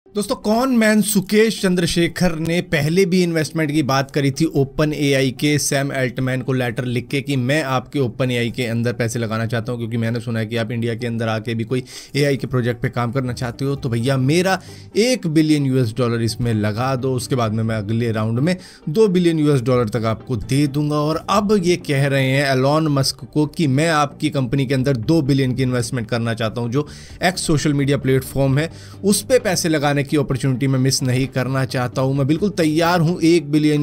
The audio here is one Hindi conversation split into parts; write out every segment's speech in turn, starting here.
दोस्तों, कॉन मैन सुकेश चंद्रशेखर ने पहले भी इन्वेस्टमेंट की बात करी थी ओपन एआई के सैम अल्टमैन को लेटर लिख के कि मैं आपके ओपन एआई के अंदर पैसे लगाना चाहता हूं, क्योंकि मैंने सुना है कि आप इंडिया के अंदर आके भी कोई एआई के प्रोजेक्ट पे काम करना चाहते हो, तो भैया मेरा $1 बिलियन इसमें लगा दो। उसके बाद में मैं अगले राउंड में $2 बिलियन तक आपको दे दूंगा। और अब ये कह रहे हैं एलॉन मस्क को कि मैं आपकी कंपनी के अंदर $2 बिलियन की इन्वेस्टमेंट करना चाहता हूं, जो एक्स सोशल मीडिया प्लेटफॉर्म है उस पर पैसे लगाने की अपॉर्चुनिटी मैं मिस नहीं करना चाहता हूं। मैं बिल्कुल तैयार हूं $1 बिलियन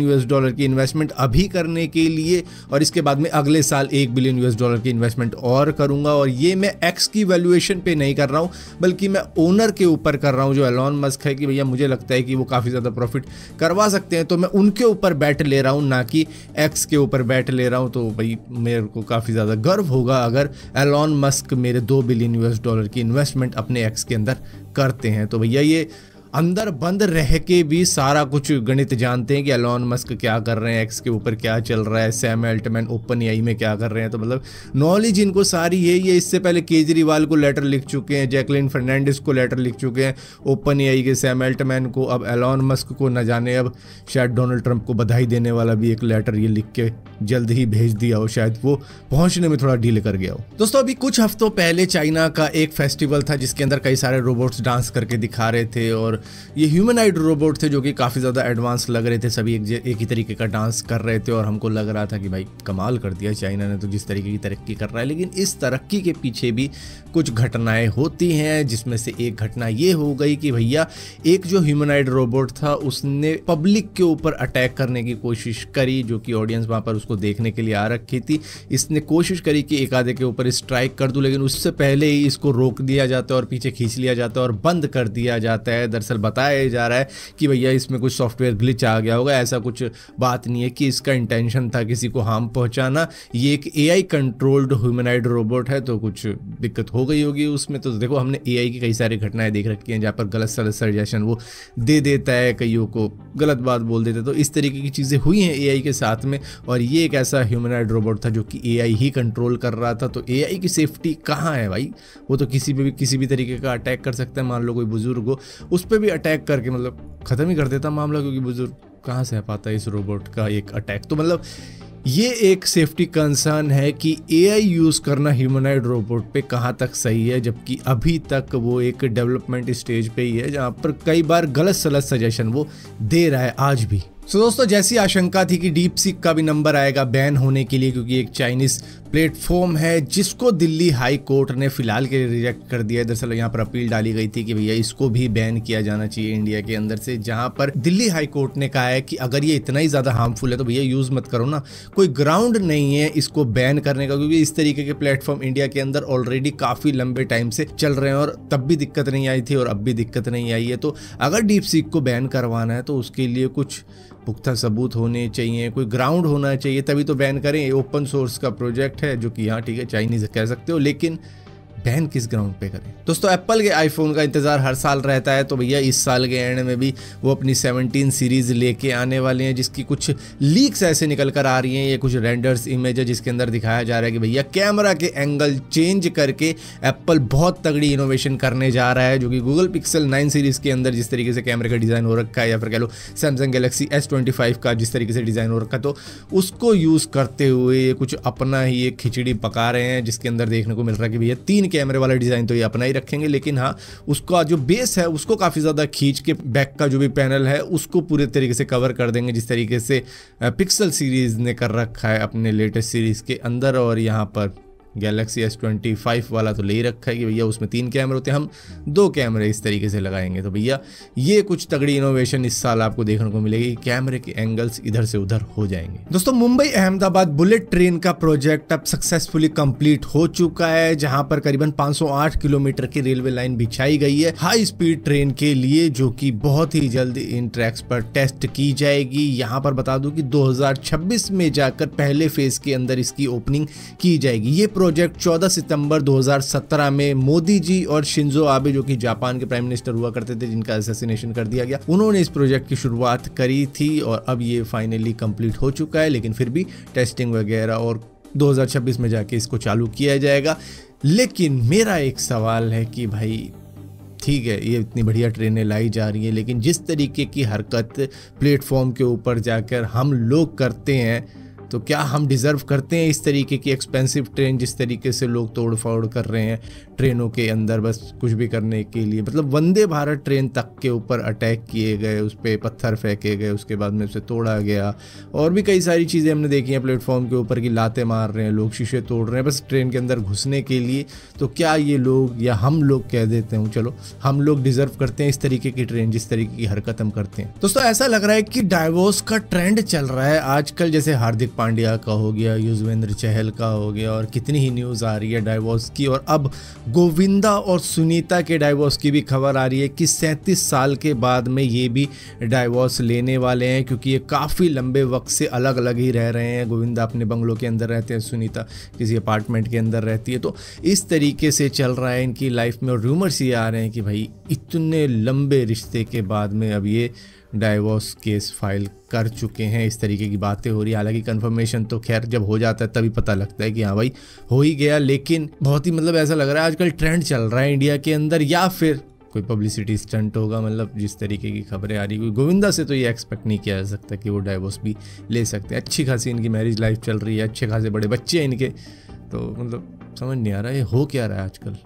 की इन्वेस्टमेंट अभी करने के लिए, और इसके बाद में अगले साल $1 बिलियन की इन्वेस्टमेंट और करूंगा। और ये मैं एक्स की वैल्यूएशन पे नहीं कर रहा हूं, बल्कि मैं ओनर के ऊपर कर रहा हूं जो एलॉन मस्क है, कि भैया मुझे लगता है कि वो काफी ज्यादा प्रॉफिट करवा सकते हैं, तो मैं उनके ऊपर बैट ले रहा हूं, ना कि एक्स के ऊपर बैट ले रहा हूं। तो भाई मेरे को काफी ज्यादा गर्व होगा अगर एलॉन मस्क मेरे $2 बिलियन की इन्वेस्टमेंट अपने एक्स के अंदर करते हैं। तो भैया ये अंदर बंद रह के भी सारा कुछ गणित जानते हैं कि एलॉन मस्क क्या कर रहे हैं, एक्स के ऊपर क्या चल रहा है, सैम अल्टमैन ओपन एआई में क्या कर रहे हैं। तो मतलब नॉलेज इनको सारी है। ये इससे पहले केजरीवाल को लेटर लिख चुके हैं, जैकलिन फर्नांडिस को लेटर लिख चुके हैं ओपन एआई के, सैम अल्टमैन को, अब एलॉन मस्क को। न जाने अब शायद डोनाल्ड ट्रंप को बधाई देने वाला भी एक लेटर ये लिख के जल्द ही भेज दिया हो, शायद वो पहुंचने में थोड़ा डीले कर गया हो। दोस्तों, अभी कुछ हफ्तों पहले चाइना का एक फेस्टिवल था जिसके अंदर कई सारे रोबोट्स डांस करके दिखा रहे थे, और ये ह्यूमनाइड रोबोट थे जो कि काफ़ी ज़्यादा एडवांस लग रहे थे। सभी एक ही तरीके का डांस कर रहे थे, और हमको लग रहा था कि भाई कमाल कर दिया चाइना ने तो जिस तरीके की तरक्की कर रहा है। लेकिन इस तरक्की के पीछे भी कुछ घटनाएं होती हैं, जिसमें से एक घटना ये हो गई कि भैया एक जो ह्यूमनाइड रोबोट था उसने पब्लिक के ऊपर अटैक करने की कोशिश करी, जो कि ऑडियंस वहाँ पर उसको देखने के लिए आ रखी थी। इसने कोशिश करी कि एक आधे के ऊपर स्ट्राइक कर दूं, लेकिन उससे पहले ही इसको रोक दिया जाता है और पीछे खींच लिया जाता है और बंद कर दिया जाता है। दरअसल बताया जा रहा है कि भैया इसमें कुछ सॉफ्टवेयर ग्लिच आ गया होगा। ऐसा कुछ बात नहीं है कि इसका इंटेंशन था किसी को हार्म पहुंचाना। ये एक एआई कंट्रोल्ड ह्यूमनाइड रोबोट है, तो कुछ दिक्कत हो गई होगी उसमें। तो देखो, हमने एआई की कई सारी घटनाएं देख रखी हैं जहाँ पर गलत सजेशन वो दे देता है, कईयों को गलत बात बोल देता है। तो इस तरीके की चीज़ें हुई हैं एआई के साथ में, और ये एक ऐसा ह्यूमनाइड रोबोट था जो कि एआई ही कंट्रोल कर रहा था। तो एआई की सेफ्टी कहाँ है भाई? वो तो किसी भी तरीके का अटैक कर सकता है। मान लो कोई बुजुर्ग हो, उस पर भी अटैक करके मतलब ख़त्म ही कर देता मामला, क्योंकि बुजुर्ग कहाँ सह पाता है इस रोबोट का एक अटैक। तो मतलब ये एक सेफ्टी कंसर्न है कि एआई यूज़ करना ह्यूमनाइड रोबोट पे कहाँ तक सही है, जबकि अभी तक वो एक डेवलपमेंट स्टेज पे ही है जहाँ पर कई बार गलत सजेशन वो दे रहा है आज भी। सो दोस्तों, जैसी आशंका थी कि डीप सीक का भी नंबर आएगा बैन होने के लिए, क्योंकि एक चाइनीज़ प्लेटफॉर्म है जिसको दिल्ली हाई कोर्ट ने फिलहाल के लिए रिजेक्ट कर दिया है। दरअसल यहाँ पर अपील डाली गई थी कि भैया इसको भी बैन किया जाना चाहिए इंडिया के अंदर से, जहाँ पर दिल्ली हाई कोर्ट ने कहा है कि अगर ये इतना ही ज़्यादा हार्मफुल है तो भैया यूज़ मत करो ना, कोई ग्राउंड नहीं है इसको बैन करने का, क्योंकि इस तरीके के प्लेटफॉर्म इंडिया के अंदर ऑलरेडी काफ़ी लंबे टाइम से चल रहे हैं, और तब भी दिक्कत नहीं आई थी और अब भी दिक्कत नहीं आई है। तो अगर डीप सीक को बैन करवाना है तो उसके लिए कुछ पुख्ता सबूत होने चाहिए, कोई ग्राउंड होना चाहिए, तभी तो बैन करें। ओपन सोर्स का प्रोजेक्ट है जो कि हाँ ठीक है चाइनीज़ कह सकते हो, लेकिन बैन किस ग्राउंड पे करें? दोस्तों, एप्पल के आईफोन का इंतजार हर साल रहता है, तो भैया इस साल के एंड में भी वो अपनी 17 सीरीज लेके आने वाले हैं, जिसकी कुछ लीक्स ऐसे निकल कर आ रही हैं। ये कुछ रेंडर्स इमेज है जिसके अंदर दिखाया जा रहा है कि भैया कैमरा के एंगल चेंज करके एप्पल बहुत तगड़ी इनोवेशन करने जा रहा है, जो कि गूगल पिक्सल 9 सीरीज के अंदर जिस तरीके से कैमरे का डिज़ाइन हो रखा है, या फिर कह लो सैमसंग गैलेक्सी S25 का जिस तरीके से डिज़ाइन हो रखा है, तो उसको यूज़ करते हुए ये कुछ अपना ही एक खिचड़ी पका रहे हैं, जिसके अंदर देखने को मिल रहा है कि भैया 3 कैमरे वाला डिज़ाइन तो ये अपना ही रखेंगे, लेकिन हाँ उसका जो बेस है उसको काफ़ी ज़्यादा खींच के बैक का जो भी पैनल है उसको पूरे तरीके से कवर कर देंगे, जिस तरीके से पिक्सल सीरीज़ ने कर रखा है अपने लेटेस्ट सीरीज़ के अंदर। और यहाँ पर गैलेक्सी S25 वाला तो ले ही रखा है कि भैया उसमें 3 कैमरे होते हैं, हम 2 कैमरे इस तरीके से लगाएंगे। तो भैया ये कुछ तगड़ी इनोवेशन इस साल आपको देखने को मिलेगी, कैमरे के एंगल्स इधर से उधर हो जाएंगे। दोस्तों, मुंबई अहमदाबाद बुलेट ट्रेन का प्रोजेक्ट अब सक्सेसफुली कंप्लीट हो चुका है, जहां पर करीबन 508 किलोमीटर की रेलवे लाइन बिछाई गई है हाई स्पीड ट्रेन के लिए, जो कि बहुत ही जल्द इन ट्रैक्स पर टेस्ट की जाएगी। यहाँ पर बता दूं कि 2026 में जाकर पहले फेज के अंदर इसकी ओपनिंग की जाएगी। ये प्रोजेक्ट 14 सितंबर 2017 में मोदी जी और शिंजो आबे, जो कि जापान के प्राइम मिनिस्टर हुआ करते थे जिनका असैसिनेशन कर दिया गया, उन्होंने इस प्रोजेक्ट की शुरुआत करी थी, और अब ये फाइनली कंप्लीट हो चुका है। लेकिन फिर भी टेस्टिंग वगैरह और 2026 में जाके इसको चालू किया जाएगा। लेकिन मेरा एक सवाल है कि भाई ठीक है ये इतनी बढ़िया ट्रेनें लाई जा रही हैं, लेकिन जिस तरीके की हरकत प्लेटफॉर्म के ऊपर जाकर हम लोग करते हैं, तो क्या हम डिज़र्व करते हैं इस तरीके की एक्सपेंसिव ट्रेन? जिस तरीके से लोग तोड़ फोड़ कर रहे हैं ट्रेनों के अंदर बस कुछ भी करने के लिए, मतलब वंदे भारत ट्रेन तक के ऊपर अटैक किए गए, उस पर पत्थर फेंके गए, उसके बाद में उसे तोड़ा गया, और भी कई सारी चीज़ें हमने देखी हैं प्लेटफॉर्म के ऊपर की लातें मार रहे हैं लोग, शीशे तोड़ रहे हैं बस ट्रेन के अंदर घुसने के लिए। तो क्या ये लोग या हम लोग कह देते हूँ, चलो हम लोग डिज़र्व करते हैं इस तरीके की ट्रेन जिस तरीके की हरकत हम करते हैं? दोस्तों ऐसा लग रहा है कि डाइवोर्स का ट्रेंड चल रहा है आजकल, जैसे हार्दिक पांड्या का हो गया, युजवेंद्र चहल का हो गया, और कितनी ही न्यूज़ आ रही है डाइवोर्स की, और अब गोविंदा और सुनीता के डाइवोर्स की भी खबर आ रही है कि 37 साल के बाद में ये भी डाइवोर्स लेने वाले हैं, क्योंकि ये काफ़ी लंबे वक्त से अलग अलग ही रह रहे हैं। गोविंदा अपने बंगलों के अंदर रहते हैं, सुनीता किसी अपार्टमेंट के अंदर रहती है। तो इस तरीके से चल रहा है इनकी लाइफ में, और रूमर्स ये आ रहे हैं कि भाई इतने लंबे रिश्ते के बाद में अब ये डाइवोर्स केस फाइल कर चुके हैं, इस तरीके की बातें हो रही है। हालांकि कंफर्मेशन तो खैर जब हो जाता है तभी पता लगता है कि हाँ भाई हो ही गया, लेकिन बहुत ही मतलब ऐसा लग रहा है आजकल ट्रेंड चल रहा है इंडिया के अंदर, या फिर कोई पब्लिसिटी स्टंट होगा। मतलब जिस तरीके की खबरें आ रही है, गोविंदा से तो ये एक्सपेक्ट नहीं किया जा सकता कि वो डाइवोर्स भी ले सकते हैं। अच्छी खासी इनकी मैरिज लाइफ चल रही है, अच्छे खासे बड़े बच्चे हैं इनके, तो मतलब समझ नहीं आ रहा है हो क्या रहा है आजकल।